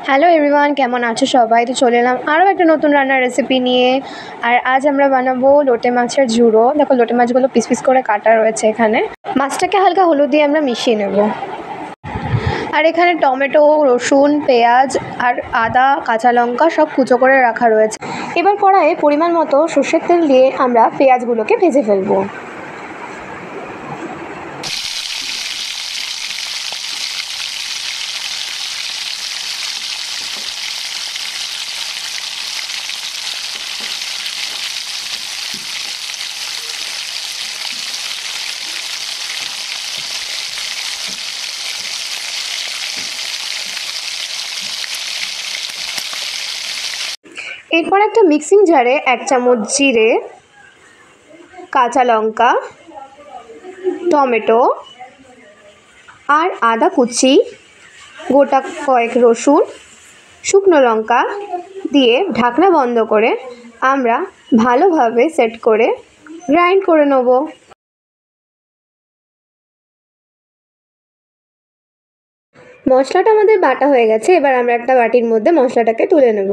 Hello everyone, কেমন আছো সবাই? তো চলে এলাম আরও একটা নতুন রান্নার রেসিপি নিয়ে। আর আজ আমরা বানাবো লোটে মাছের ঝুড়ো। দেখো লোটে মাছগুলো পিস পিস করে কাটা রয়েছে। এখানে মাছটাকে হালকা হলুদ দিয়ে আমরা মিশিয়ে নেব। আর এখানে টমেটো, রসুন, পেঁয়াজ আর আদা, কাঁচা লঙ্কা সব কুচো করে রাখা রয়েছে। এবার কড়াইয়ে পরিমাণ মতো সর্ষের তেল দিয়ে আমরা পেঁয়াজগুলোকে ভেজে ফেলবো। এরপর একটা মিক্সিং জারে 1 চামচ জিরে, কাঁচা লঙ্কা, টমেটো আর আদা কুচি, গোটা কয়েক রসুন, শুকনো লঙ্কা দিয়ে ঢাকনা বন্ধ করে আমরা ভালোভাবে সেট করে গ্রাইন্ড করে নেব। মশলাটা আমাদের বাটা হয়ে গেছে। এবার আমরা একটা বাটির মধ্যে মশলাটাকে তুলে নেব।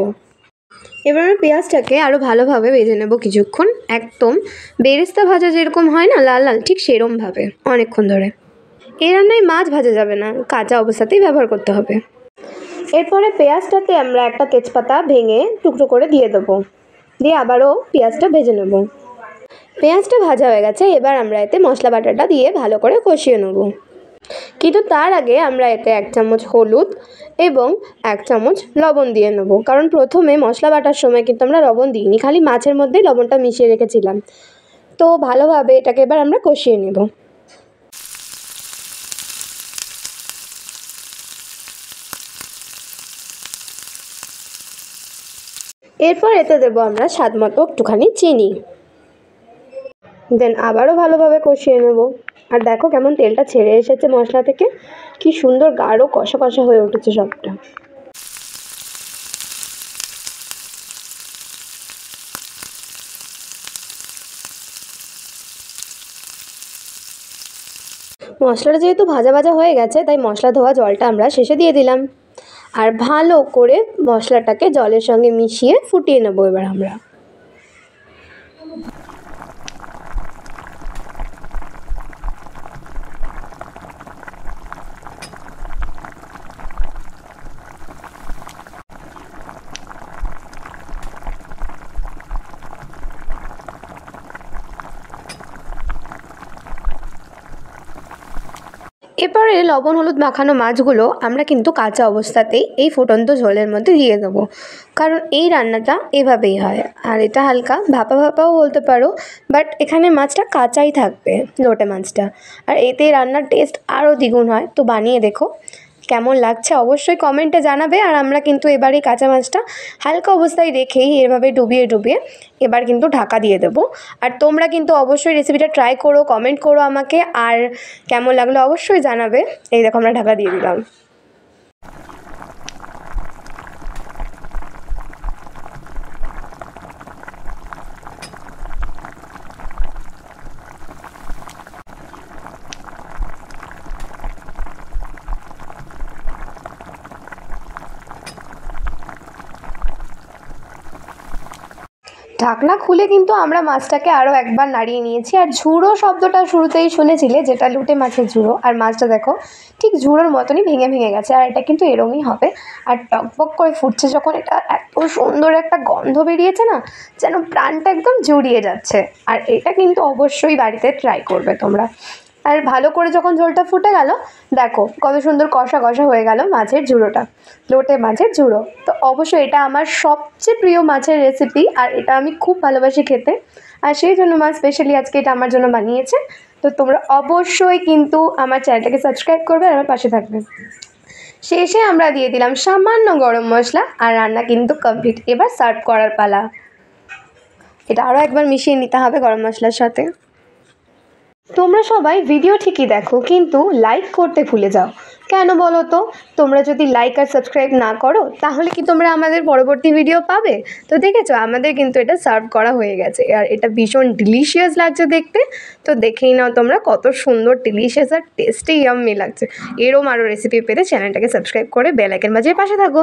এবার আমরা পেঁয়াজটাকে আরও ভালোভাবে ভেজে নেব কিছুক্ষণ, একদম বেরেস্তা ভাজা যেরকম হয় না, লাল লাল, ঠিক সেরমভাবে অনেকক্ষণ ধরে। এই রান্নায় মাছ ভাজা যাবে না, কাঁচা অবস্থাতেই ব্যবহার করতে হবে। এরপরে পেঁয়াজটাতে আমরা একটা তেজপাতা ভেঙে টুকরো করে দিয়ে দেবো, দিয়ে আবারও পেঁয়াজটা ভেজে নেব। পেঁয়াজটা ভাজা হয়ে গেছে। এবার আমরা এতে মশলা বাটাটা দিয়ে ভালো করে কষিয়ে নেব। কিন্তু তার আগে আমরা এতে 1 চামচ হলুদ এবং 1 চামচ লবণ দিয়ে নেব, কারণ প্রথমে মশলা বাটার সময় কিন্তু আমরা লবণ দিইনি, খালি মাছের মধ্যেই লবণটা মিশিয়ে রেখেছিলাম। তো ভালোভাবে এটাকে এবার আমরা কষিয়ে নেব। এরপর এতে দেবো আমরা স্বাদ মতো একটুখানি চিনি, দেন আবারও ভালোভাবে কষিয়ে নেব। আর দেখো কেমন তেলটা ছেড়ে এসেছে মশলা থেকে, কি সুন্দর গাঢ় কষা কষা হয়ে উঠেছে সবটা। মশলাটা যেহেতু ভাজা ভাজা হয়ে গেছে, তাই মশলা ধোয়া জলটা আমরা শেষে দিয়ে দিলাম। আর ভালো করে মশলাটাকে জলের সঙ্গে মিশিয়ে ফুটিয়ে নেব এবার আমরা। এরপরে লবণ হলুদ মাখানো মাছগুলো আমরা কিন্তু কাঁচা অবস্থাতেই এই ফুটন্ত ঝোলের মধ্যে দিয়ে দেবো, কারণ এই রান্নাটা এভাবেই হয়। আর এটা হালকা ভাপা ভাপাও বলতে পারো, বাট এখানে মাছটা কাঁচাই থাকবে, লোটে মাছটা। আর এতে রান্নার টেস্ট আরও দ্বিগুণ হয়। তো বানিয়ে দেখো, কেমন লাগছে অবশ্যই কমেন্টে জানাবে। আর আমরা কিন্তু এবার এই কাঁচা মাছটা হালকা অবস্থায় রেখেই এভাবে ডুবিয়ে ডুবিয়ে এবার কিন্তু ঢাকা দিয়ে দেবো। আর তোমরা কিন্তু অবশ্যই রেসিপিটা ট্রাই করো, কমেন্ট করো আমাকে, আর কেমন লাগলো অবশ্যই জানাবে। এই দেখো আমরা ঢাকা দিয়ে দিলাম। ঢাকনা খুলে কিন্তু আমরা মাছটাকে আরও একবার নাড়িয়ে নিয়েছি। আর ঝুড়ো শব্দটা শুরুতেই শুনেছিলে, যেটা লোটে মাছের ঝুড়ো। আর মাছটা দেখো ঠিক ঝুড়োর মতনই ভেঙে ভেঙে গেছে। আর এটা কিন্তু এরমই হবে। আর টকবক করে ফুটছে যখন, এটা এত সুন্দর একটা গন্ধ বেরিয়েছে না, যেন প্রাণটা একদম জুড়িয়ে যাচ্ছে। আর এটা কিন্তু অবশ্যই বাড়িতে ট্রাই করবে তোমরা। আর ভালো করে যখন ঝোলটা ফুটে গেল, দেখো কত সুন্দর কষা কষা হয়ে গেল মাছের ঝুড়োটা, লোটে মাছের ঝুড়ো। তো অবশ্যই এটা আমার সবচেয়ে প্রিয় মাছের রেসিপি, আর এটা আমি খুব ভালোবাসি খেতে। আর সেই জন্য মা স্পেশালি আজকে এটা আমার জন্য বানিয়েছে। তো তোমরা অবশ্যই কিন্তু আমার চ্যানেলটাকে সাবস্ক্রাইব করবে আর আমার পাশে থাকবে। শেষে আমরা দিয়ে দিলাম সামান্য গরম মশলা। আর রান্না কিন্তু কমপ্লিট। এবার সার্ভ করার পালা। এটা আরও একবার মিশিয়ে নিতে হবে গরম মশলার সাথে। তোমরা সবাই ভিডিও ঠিকই দেখো, কিন্তু লাইক করতে ভুলে যাও কেন বলো তো? তোমরা যদি লাইক আর সাবস্ক্রাইব না করো, তাহলে কি তোমরা আমাদের পরবর্তী ভিডিও পাবে? তো দেখেছো, আমাদের কিন্তু এটা সার্ভ করা হয়ে গেছে। আর এটা ভীষণ ডিলিশিয়াস লাগছে দেখতে। তো দেখেই নাও তোমরা কত সুন্দর ডিলিশিয়াস আর টেস্টি ইয়াম্মি লাগছে। এরম আরও রেসিপি পেতে চ্যানেলটাকে সাবস্ক্রাইব করে বেল আইকন বাজিয়ে পাশে থাকো।